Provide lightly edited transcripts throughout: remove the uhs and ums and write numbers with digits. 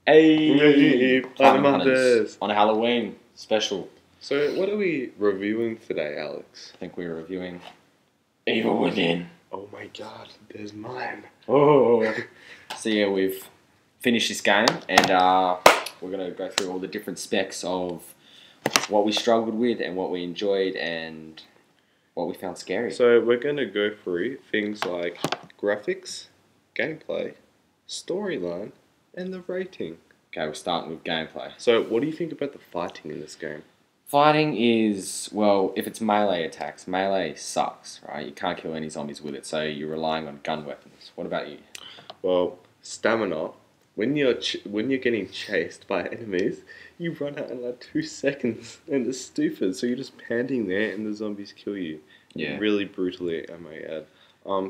Hey, Platinum Platinum Hunters Hunters. on a Halloween special. So, what are we reviewing today, Alex? I think we're reviewing Evil Within. Oh my god, there's mine. Oh. So yeah, we've finished this game and we're going to go through all the different specs of what we struggled with and what we enjoyed and what we found scary. So, we're going to go through things like graphics, gameplay, storyline, and the rating. Okay, we're starting with gameplay. So, what do you think about the fighting in this game? Fighting is, well, if it's melee attacks, melee sucks, right? You can't kill any zombies with it, so you're relying on gun weapons. What about you? Well, stamina. When you're getting chased by enemies, you run out in like 2 seconds, and it's stupid. So you're just panting there, and the zombies kill you. Yeah. Really brutally, I may add.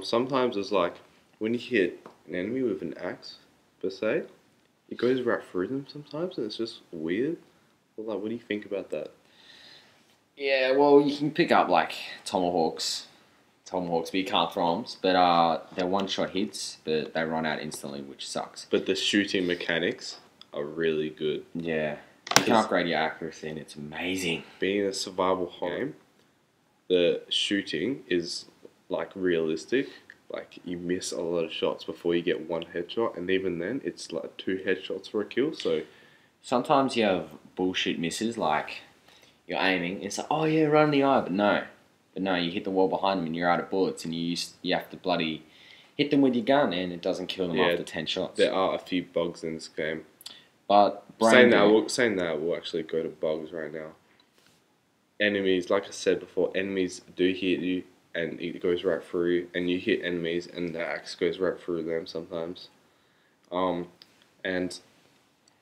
Sometimes it's like when you hit an enemy with an axe, per se, it goes right through them sometimes, and it's just weird. Well, like, what do you think about that? Yeah, well, you can pick up like tomahawks, but you can't throw them. But they're one-shot hits, but they run out instantly, which sucks. But the shooting mechanics are really good. Yeah, you can upgrade your accuracy, and it's amazing. Being a survival game, the shooting is like realistic. Like, you miss a lot of shots before you get one headshot, and even then, it's like 2 headshots for a kill. So Sometimes you have bullshit misses, like you're aiming, it's like, oh yeah, run in the eye, but no, you hit the wall behind them, and you're out of bullets, and you have to bloody hit them with your gun, and it doesn't kill them after 10 shots. there are a few bugs in this game. But Saying that, we'll actually go to bugs right now. Enemies, like I said before, enemies do hit you, and it goes right through, and you hit enemies, and the axe goes right through them sometimes. And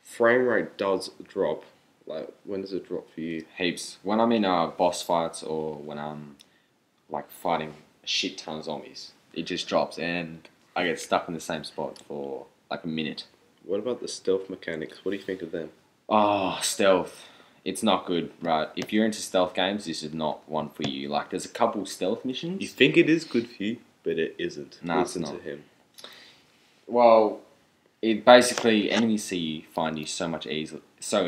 frame rate does drop. Like, when does it drop for you? heaps. When I'm in boss fights or when I'm like fighting a shit ton of zombies, it just drops, and I get stuck in the same spot for like a minute. What about the stealth mechanics? What do you think of them? Oh, stealth. It's not good, right? If you're into stealth games, this is not one for you. Like, there's a couple stealth missions. You think it is good for you, but it isn't. No, Listen it's not. to him. Well, it basically, enemies see you, find you so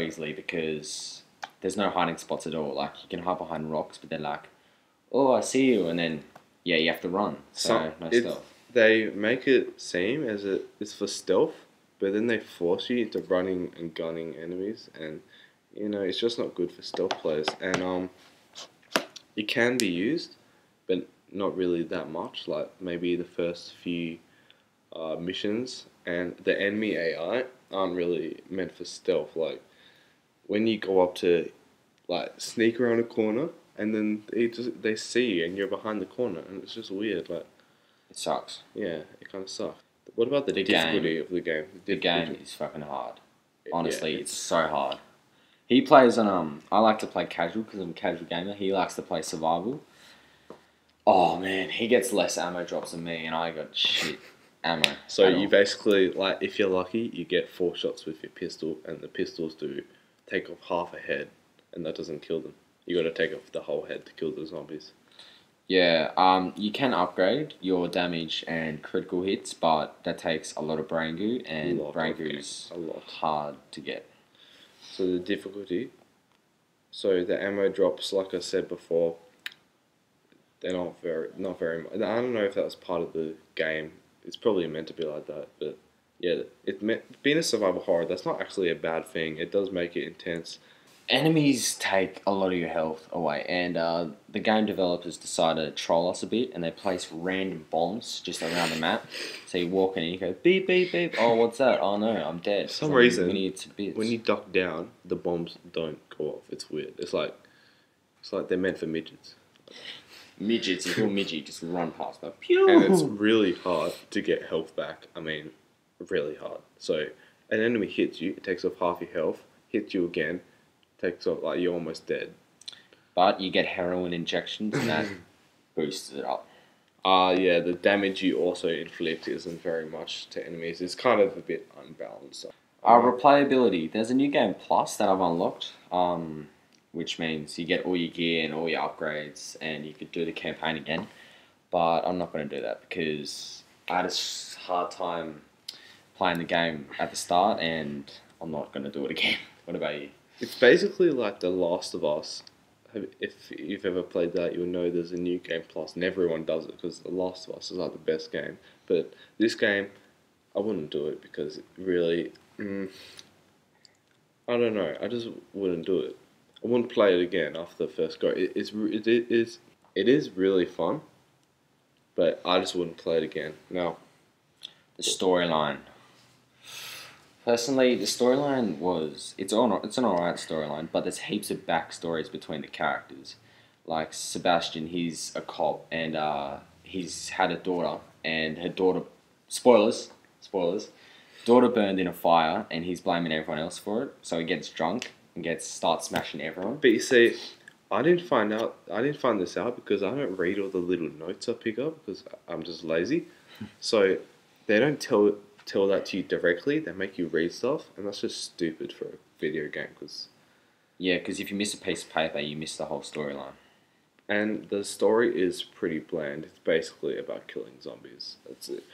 easily because there's no hiding spots at all. Like, you can hide behind rocks, but they're like, oh, I see you, and then, yeah, you have to run. So no stealth. They make it seem as it is for stealth, but then they force you into running and gunning enemies, and it's just not good for stealth players. And it can be used, but not really that much. Like, maybe the first few missions, and the enemy AI aren't really meant for stealth. Like, when you go up to like sneak around a corner, and then they see you, and you're behind the corner, and it's just weird. Like, It sucks. yeah, it kind of sucks. What about the difficulty of the game? The game is fucking hard. Honestly, Yeah, it's so hard. He plays on, I like to play casual because I'm a casual gamer. He likes to play survival. Oh man, he gets less ammo drops than me, and I got shit ammo. So at you all. basically, like, if you're lucky, you get 4 shots with your pistol, and the pistols do take off half a head, and that doesn't kill them. You got to take off the whole head to kill the zombies. Yeah, you can upgrade your damage and critical hits, but that takes a lot of brain goo, and brain goo is A lot. hard to get. So the difficulty. So the ammo drops, like I said before, they're not very much. I don't know if that was part of the game. It's probably meant to be like that, but yeah, being a survival horror, that's not actually a bad thing. It does make it intense. Enemies take a lot of your health away, and the game developers decided to troll us a bit, and they place random bombs just around the map. So you walk in and you go, beep, beep, beep. Oh, what's that? Oh no, I'm dead. For some reason, bits. when you duck down, the bombs don't go off. It's weird. It's like they're meant for midgets. Midgets, if you're a midget, you just run past them. Pew! And it's really hard to get health back. I mean, really hard. So an enemy hits you, it takes off half your health, hits you again, takes off, like, you're almost dead. But you get heroin injections, and that boosts it up. Yeah, the damage you also inflict isn't very much to enemies. It's kind of a bit unbalanced. Replayability. There's a new game plus that I've unlocked, which means you get all your gear and all your upgrades, and you could do the campaign again. But I'm not going to do that because I had a hard time playing the game at the start, and I'm not gonna do it again. What about you? It's basically like The Last of Us. If you've ever played that, you'll know there's a new game plus, and everyone does it because The Last of Us is like the best game. But this game, I wouldn't do it because it really, I don't know. I just wouldn't do it. I wouldn't play it again after the first go. It is really fun, but I just wouldn't play it again. Now, The storyline. Personally, the storyline it's an alright storyline, but there's heaps of backstories between the characters. Like Sebastian, he's a cop, and he's had a daughter, and her daughter, spoilers, daughter burned in a fire, and he's blaming everyone else for it. So he gets drunk and starts smashing everyone. but you see, I didn't find this out because I don't read all the little notes I pick up because I'm just lazy. So they don't tell that to you directly. They make you read stuff, and that's just stupid for a video game. Yeah, because if you miss a piece of paper, you miss the whole storyline. And the story is pretty bland. It's basically about killing zombies. That's it.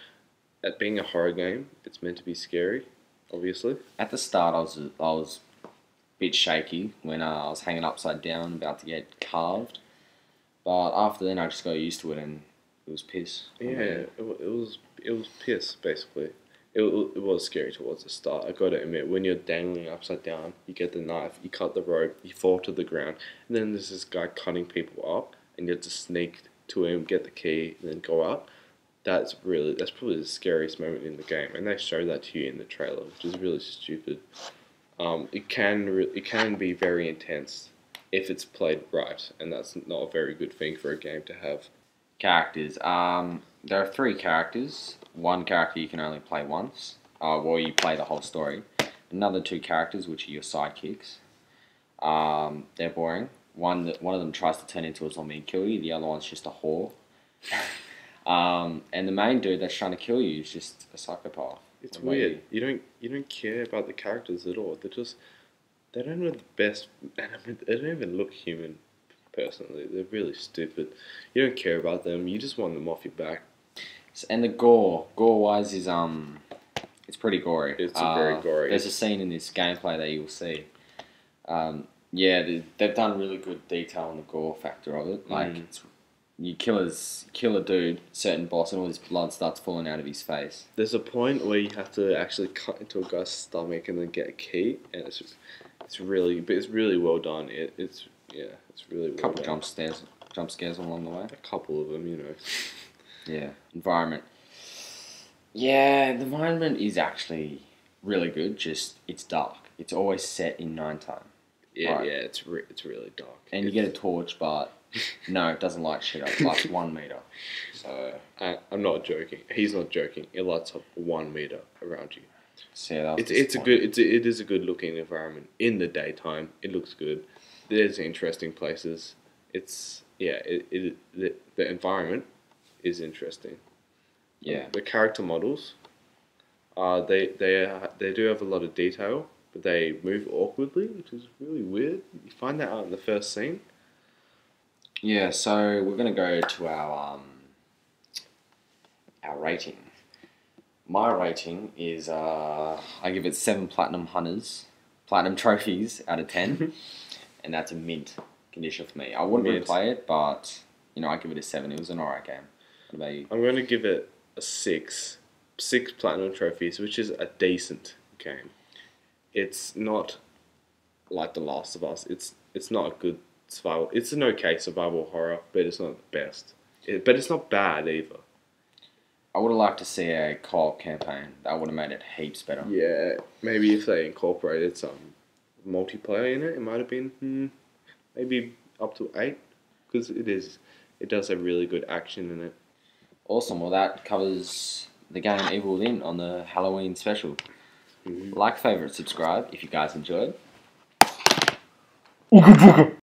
At being a horror game, it's meant to be scary, obviously. At the start, I was a bit shaky when I was hanging upside down, about to get carved. But after then, I just got used to it, and it was piss. Yeah, it was piss basically. It was scary towards the start. I got to admit, when you're dangling upside down, you get the knife, you cut the rope, you fall to the ground, and then there's this guy cutting people up, and you have to sneak to him, get the key, and then go out. That's probably the scariest moment in the game, and they show that to you in the trailer, which is really stupid. It can be very intense if it's played right, and that's not a very good thing for a game to have. Characters. There are 3 characters. One character you can only play once, while you play the whole story. Another 2 characters, which are your sidekicks. They're boring. One of them tries to turn into a zombie and kill you. The other one's just a whore. And the main dude that's trying to kill you is just a psychopath. It's weird. You don't care about the characters at all. They don't have the best. And I mean, they don't even look human. Personally, they're really stupid. You don't care about them. You just want them off your back. And the gore wise is it's pretty gory. It's very gory. There's a scene in this gameplay that you'll see. Yeah, they've done really good detail on the gore factor of it. Like you kill a dude, certain boss, and all his blood starts falling out of his face. There's a point where you have to actually cut into a guy's stomach and then get a key, and it's really well done. It's really well done. Couple jump scares along the way. A couple of them, you know. Yeah, environment. Yeah, the environment is actually really good. Just it's dark. It's always set in nighttime. Yeah, right? yeah, it's really dark. And you get a torch, but no, it doesn't light shit up. It lights 1 meter. So I'm not joking. He's not joking. It lights up 1 meter around you. So yeah, it is a good looking environment in the daytime. It looks good. There's interesting places. The environment is interesting. Yeah. The character models, they do have a lot of detail, but they move awkwardly, which is really weird. You find that out in the first scene. Yeah, so we're gonna go to our rating. My rating is I give it 7 platinum trophies out of 10, and that's a mint condition for me. I wouldn't replay it, but I give it a 7. It was an alright game. What about you? I'm going to give it a 6. 6 platinum trophies, which is a decent game. It's not like The Last of Us. It's not a good survival. It's an okay survival horror, but it's not the best. But it's not bad either. I would have liked to see a co-op campaign. That would have made it heaps better. Yeah, maybe if they incorporated some multiplayer in it, it might have been maybe up to 8, because it does have really good action in it. Awesome. Well, that covers the game Evil Within on the Halloween special. Like, favorite, subscribe if you guys enjoyed.